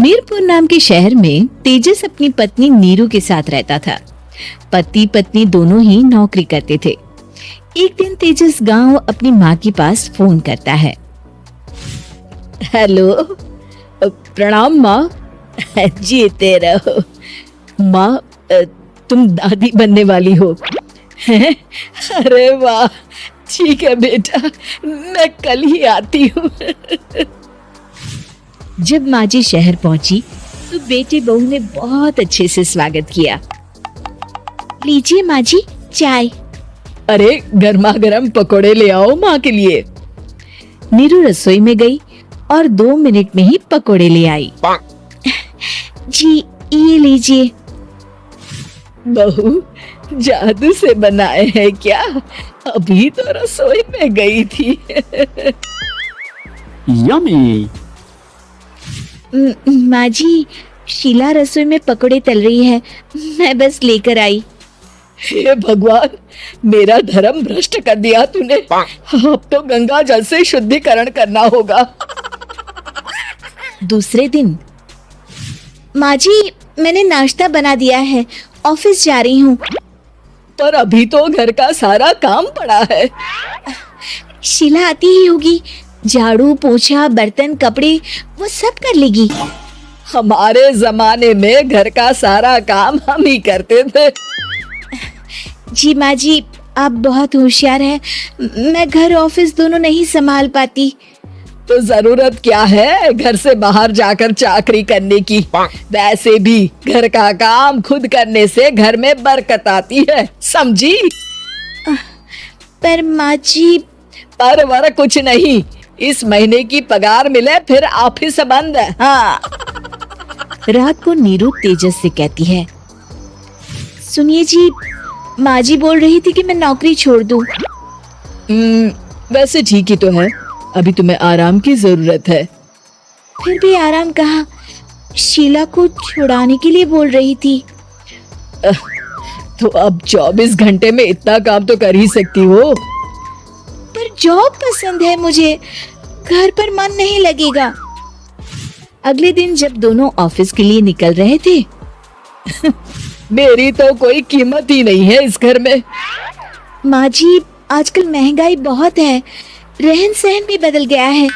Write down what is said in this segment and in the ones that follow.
मीरपुर नाम के शहर में तेजस अपनी पत्नी नीरू के साथ रहता था। पति पत्नी दोनों ही नौकरी करते थे। एक दिन तेजस गांव अपनी माँ के पास फोन करता है। हेलो, प्रणाम माँ। जीते रहो माँ, तुम दादी बनने वाली हो हैं? अरे वाह, ठीक है बेटा, मैं कल ही आती हूँ। जब माँ जी शहर पहुंची तो बेटे बहू ने बहुत अच्छे से स्वागत किया। लीजिए माँ जी चाय। अरे गर्मा गर्म पकोड़े ले आओ माँ के लिए। नीरू रसोई में गई और 2 मिनट में ही पकोड़े ले आई। जी ये लीजिए। बहू जादू से बनाए हैं क्या? अभी तो रसोई में गई थी। यम्मी। माँ जी, शीला रसोई में पकोड़े तल रही है, मैं बस लेकर आई। हे भगवान, मेरा धर्म भ्रष्ट कर दिया तूने। अब तो गंगा जल से शुद्धिकरण करना होगा। दूसरे दिन, माँ जी मैंने नाश्ता बना दिया है, ऑफिस जा रही हूँ। पर अभी तो घर का सारा काम पड़ा है। शीला आती ही होगी, झाड़ू पोछा बर्तन कपड़े वो सब कर लेगी। हमारे जमाने में घर का सारा काम हम ही करते थे। जी माँ जी, आप बहुत होशियार हैं, मैं घर ऑफिस दोनों नहीं संभाल पाती। तो जरूरत क्या है घर से बाहर जाकर चाकरी करने की? वैसे भी घर का काम खुद करने से घर में बरकत आती है, समझी? पर माँ जी। पर वर कुछ नहीं, इस महीने की पगार मिले फिर ऑफिस बंद है। हाँ। रात को नीरू तेजस से कहती है, सुनिए जी, माँ जी बोल रही थी कि मैं नौकरी छोड़ दूं। वैसे ठीक ही तो है, अभी तुम्हें आराम की जरूरत है। फिर भी आराम कहाँ, शीला को छुड़ाने के लिए बोल रही थी। तो अब 24 घंटे में इतना काम तो कर ही सकती हो। पर जॉब पसंद है मुझे, घर पर मन नहीं लगेगा। अगले दिन जब दोनों ऑफिस के लिए निकल रहे थे, मेरी तो कोई कीमत ही नहीं है इस घर में। माँ जी आजकल महंगाई बहुत है, रहन सहन भी बदल गया है,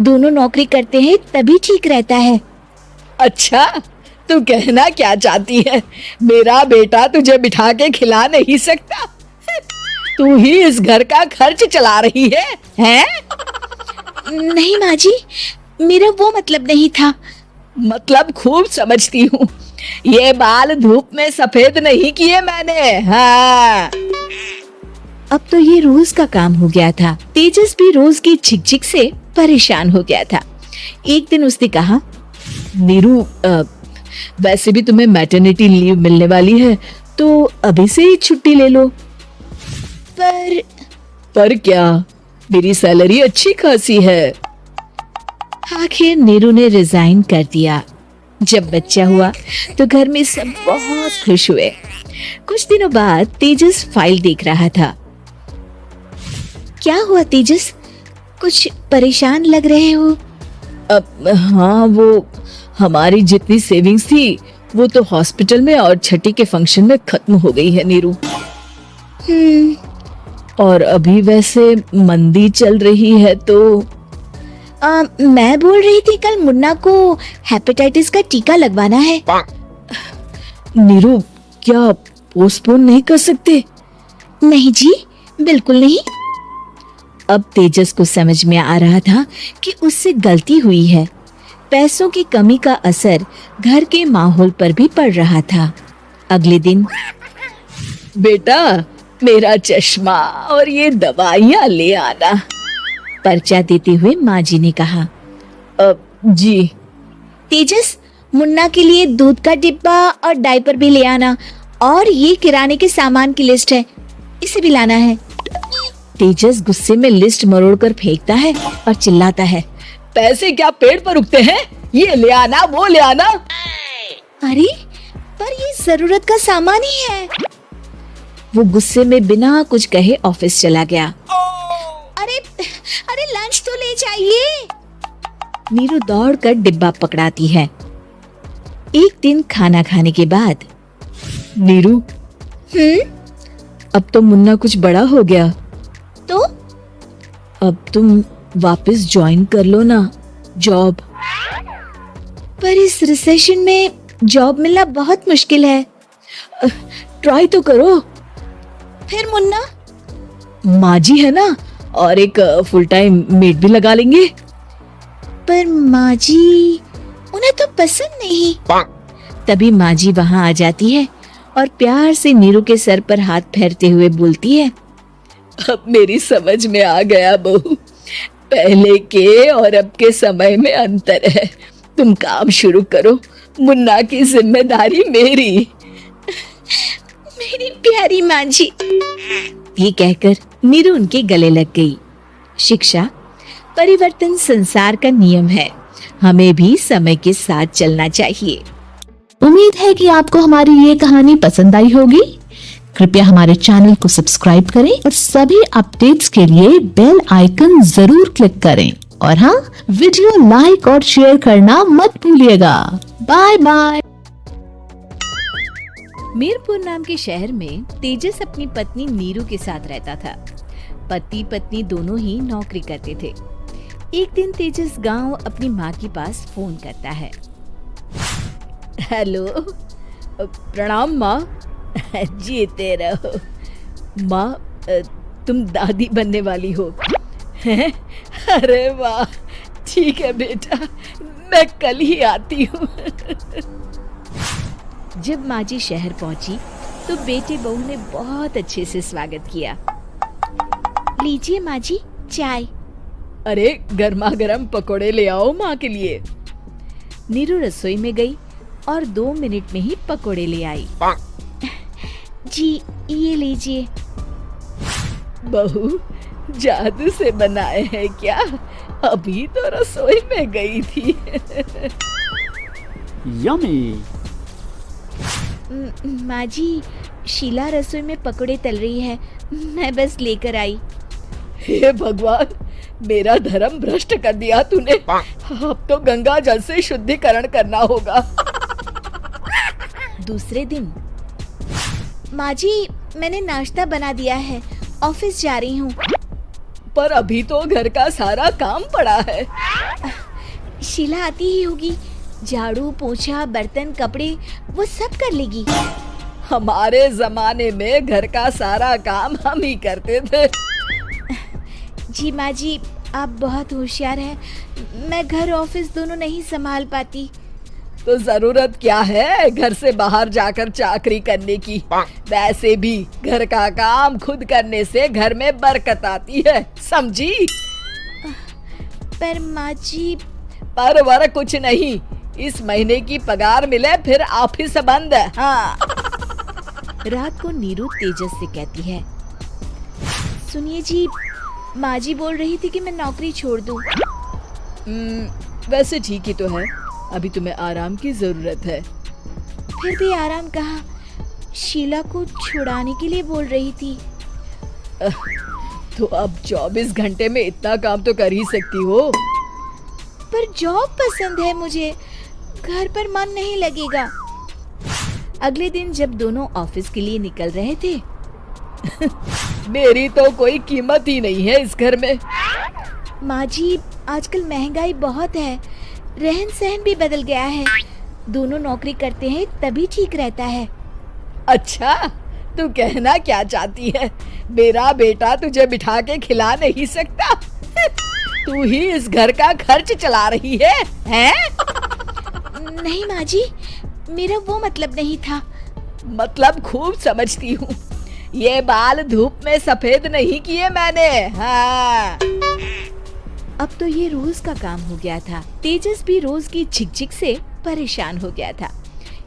दोनों नौकरी करते हैं तभी ठीक रहता है। अच्छा, तू कहना क्या चाहती है? मेरा बेटा तुझे बिठा के खिला नहीं सकता? तू ही इस घर का खर्च चला रही है, हैं? नहीं माँ जी, मेरा वो मतलब नहीं था। मतलब खूब समझती हूँ, ये बाल धूप में सफेद नहीं किए मैंने। हाँ। अब तो ये रोज का काम हो गया था। तेजस भी रोज की झिकझिक से परेशान हो गया था। एक दिन उसने कहा, नीरू, वैसे भी तुम्हें मैटरनिटी लीव मिलने वाली है, तो अभी से ही छुट्टी ले लो। पर क्या, मेरी सैलरी अच्छी खासी है। आखिर नीरू ने रिजाइन कर दिया। जब बच्चा हुआ तो घर में सब बहुत खुश हुए। कुछ दिनों बाद तेजस फाइल देख रहा था। क्या हुआ तेजस, कुछ परेशान लग रहे हो? हाँ, वो हमारी जितनी सेविंग्स थी वो तो हॉस्पिटल में और छठी के फंक्शन में खत्म हो गई है नीरू। और अभी वैसे मंदी चल रही है तो मैं बोल रही थी कल मुन्ना को हेपेटाइटिस का टीका लगवाना है। नीरू, क्या पोस्टपोन नहीं कर सकते? नहीं जी, बिल्कुल नहीं। अब तेजस को समझ में आ रहा था कि उससे गलती हुई है। पैसों की कमी का असर घर के माहौल पर भी पड़ रहा था। अगले दिन, बेटा मेरा चश्मा और ये दवाइयाँ ले आना, पर्चा देते हुए माँ जी ने कहा। जी। तेजस, मुन्ना के लिए दूध का डिब्बा और डायपर भी ले आना, और ये किराने के सामान की लिस्ट है, इसे भी लाना है। तेजस गुस्से में लिस्ट मरोड़कर फेंकता है और चिल्लाता है, पैसे क्या पेड़ पर उगते हैं? ये ले आना, वो ले आना। अरे पर ये जरूरत का सामान ही है। वो गुस्से में बिना कुछ कहे ऑफिस चला गया। अरे अरे लंच तो ले जाइए। नीरू दौड़कर डिब्बा पकड़ाती है। एक दिन खाना खाने के बाद, नीरू, अब तो मुन्ना कुछ बड़ा हो गया। तो अब तुम वापस ज्वाइन कर लो ना जॉब। पर इस रिसेशन में जॉब मिलना बहुत मुश्किल है। ट्राई तो करो। फिर मुन्ना? माँ जी है ना, और एक फुल टाइम मेड भी लगा लेंगे। पर माँ जी, उन्हें तो पसंद नहीं। तभी माँ जी वहाँ आ जाती है और प्यार से नीरू के सर पर हाथ फेरते हुए बोलती है, अब मेरी समझ में आ गया बहू, पहले के और अब के समय में अंतर है। तुम काम शुरू करो, मुन्ना की जिम्मेदारी मेरी। मेरी प्यारी माँ जी। ये कहकर नीरू उनके गले लग गई। शिक्षा, परिवर्तन संसार का नियम है। हमें भी समय के साथ चलना चाहिए। उम्मीद है कि आपको हमारी ये कहानी पसंद आई होगी। कृपया हमारे चैनल को सब्सक्राइब करें और सभी अपडेट्स के लिए बेल आइकन जरूर क्लिक करें। और हाँ, वीडियो लाइक और शेयर करना मत भूलिएगा। Bye bye. मीरपुर नाम के शहर में तेजस अपनी पत्नी नीरू के साथ रहता था। पति पत्नी दोनों ही नौकरी करते थे। एक दिन तेजस गांव अपनी माँ के पास फोन करता है। हेलो, प्रणाम माँ। जीते रहो माँ, तुम दादी बनने वाली हो हैं? अरे वाह, ठीक है बेटा, मैं कल ही आती हूँ। जब माँ जी शहर पहुंची तो बेटे बहू ने बहुत अच्छे से स्वागत किया। लीजिए माँ जी, चाय। अरे गर्मा गर्म पकोड़े ले आओ माँ के लिए। नीरू रसोई में गई और 2 मिनट में ही पकोड़े ले आई। जी, ये लीजिए। बहू, जादू से बनाए हैं क्या? अभी तो रसोई में गई थी। यम्मी। माँ जी, शीला रसोई में पकोड़े तल रही है, मैं बस लेकर आई। हे भगवान, मेरा धर्म भ्रष्ट कर दिया तूने। अब तो गंगा जल से शुद्धिकरण करना होगा। दूसरे दिन, माँ जी, मैंने नाश्ता बना दिया है, ऑफिस जा रही हूँ। पर अभी तो घर का सारा काम पड़ा है। शीला आती ही होगी, झाड़ू पोछा बर्तन कपड़े वो सब कर लेगी। हमारे जमाने में घर का सारा काम हम ही करते थे। जी माँ जी, आप बहुत होशियार हैं, मैं घर ऑफिस दोनों नहीं संभाल पाती। तो जरूरत क्या है घर से बाहर जाकर चाकरी करने की? वैसे भी घर का काम खुद करने से घर में बरकत आती है, समझी? पर माँ जी। पर वर कुछ नहीं, इस महीने की पगार मिले फिर ऑफिस बंद है। हाँ। रात को नीरू तेजस से कहती है, सुनिए जी, माँ जी बोल रही थी कि मैं नौकरी छोड़ दूं। वैसे ठीक ही तो है, अभी तुम्हें आराम की जरूरत है। फिर भी आराम कहाँ, शीला को छुड़ाने के लिए बोल रही थी। तो अब 24 घंटे में इतना काम तो कर ही सकती हो। पर जॉब पसंद है मुझे, घर पर मन नहीं लगेगा। अगले दिन जब दोनों ऑफिस के लिए निकल रहे थे, मेरी तो कोई कीमत ही नहीं है इस घर में। माँ जी, आजकल महंगाई बहुत है, रहन सहन भी बदल गया है। दोनों नौकरी करते हैं तभी ठीक रहता है। अच्छा, तू कहना क्या चाहती है? मेरा बेटा तुझे बिठा के खिला नहीं सकता? तू ही इस घर का खर्च चला रही है, हैं? नहीं माँ जी, मेरा वो मतलब नहीं था। मतलब खूब समझती हूँ, ये बाल धूप में सफेद नहीं किए मैंने। हाँ। अब तो ये रोज का काम हो गया था। तेजस भी रोज की झिकझिक से परेशान हो गया था।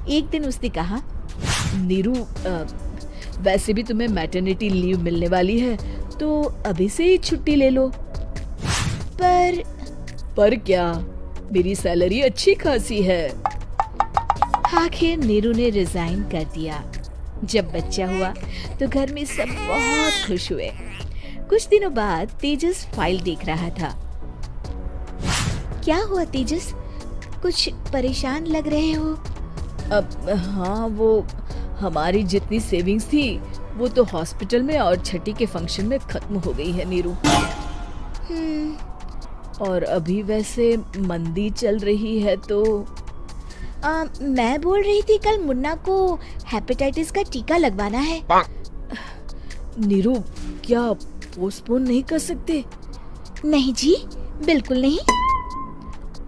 एक दिन उसने कहा, नीरू, वैसे भी तुम्हें मैटरनिटी लीव मिलने वाली है, तो अभी से ही छुट्टी ले लो। पर क्या, मेरी सैलरी अच्छी खासी है। आखिर नीरू ने रिजाइन कर दिया। जब बच्चा हुआ तो घर में सब बहुत खुश हुए। कुछ दिनों बाद तेजस फाइल देख रहा था। क्या हुआ तेजस, कुछ परेशान लग रहे हो? अब हाँ, वो हमारी जितनी सेविंग्स थी वो तो हॉस्पिटल में और छठी के फंक्शन में खत्म हो गई है नीरू। और अभी वैसे मंदी चल रही है तो मैं बोल रही थी कल मुन्ना को हेपेटाइटिस का टीका लगवाना है। नीरू, क्या पोस्टपोन नहीं कर सकते? नहीं जी, बिल्कुल नहीं।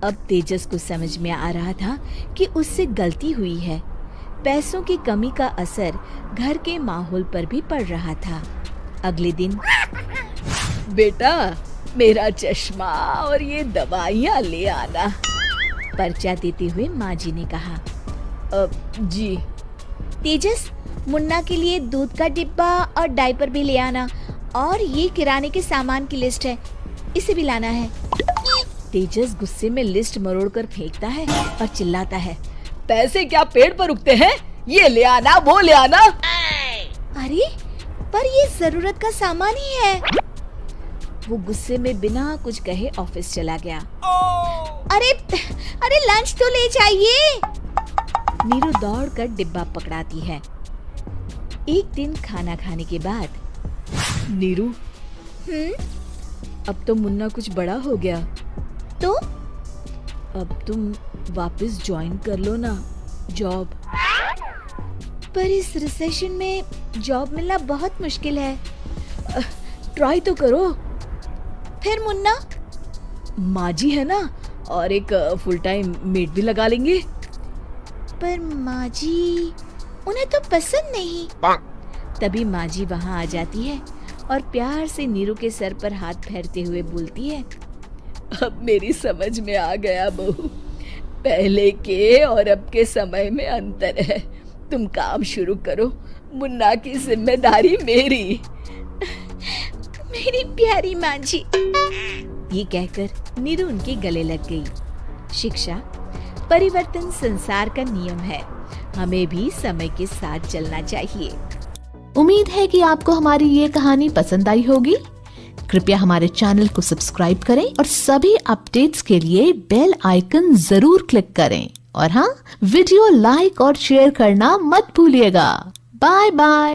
अब तेजस को समझ में आ रहा था कि उससे गलती हुई है। पैसों की कमी का असर घर के माहौल पर भी पड़ रहा था। अगले दिन, बेटा मेरा चश्मा और ये दवाइयाँ ले आना, पर्चा देते हुए माँ जी ने कहा। जी। तेजस, मुन्ना के लिए दूध का डिब्बा और डायपर भी ले आना, और ये किराने के सामान की लिस्ट है, इसे भी लाना है। तेजस गुस्से में लिस्ट मरोड़कर फेंकता है और चिल्लाता है, पैसे क्या पेड़ पर उगते हैं? ये ले आना, वो ले आना। अरे पर ये जरूरत का सामान ही है। वो गुस्से में बिना कुछ कहे ऑफिस चला गया। अरे अरे लंच तो ले जाइए। नीरू दौड़कर डिब्बा पकड़ाती है। एक दिन खाना खाने के बाद, नीरू, अब तो मुन्ना कुछ बड़ा हो गया, तो अब तुम वापस ज्वाइन कर लो ना जॉब। पर इस रिसेशन में जॉब मिलना बहुत मुश्किल है। ट्राई तो करो। फिर मुन्ना? माँ जी है ना, और एक फुल टाइम मेड भी लगा लेंगे। पर माँ जी, उन्हें तो पसंद नहीं। तभी माँ जी वहाँ आ जाती है और प्यार से नीरू के सर पर हाथ फेरते हुए बोलती है, अब मेरी समझ में आ गया बहू, पहले के और अब के समय में अंतर है। तुम काम शुरू करो, मुन्ना की जिम्मेदारी मेरी। मेरी प्यारी माँ जी। ये कहकर नीरू उनके गले लग गई। शिक्षा, परिवर्तन संसार का नियम है, हमें भी समय के साथ चलना चाहिए। उम्मीद है कि आपको हमारी ये कहानी पसंद आई होगी। कृपया हमारे चैनल को सब्सक्राइब करें और सभी अपडेट्स के लिए बेल आइकन जरूर क्लिक करें। और हाँ, वीडियो लाइक और शेयर करना मत भूलिएगा। Bye bye.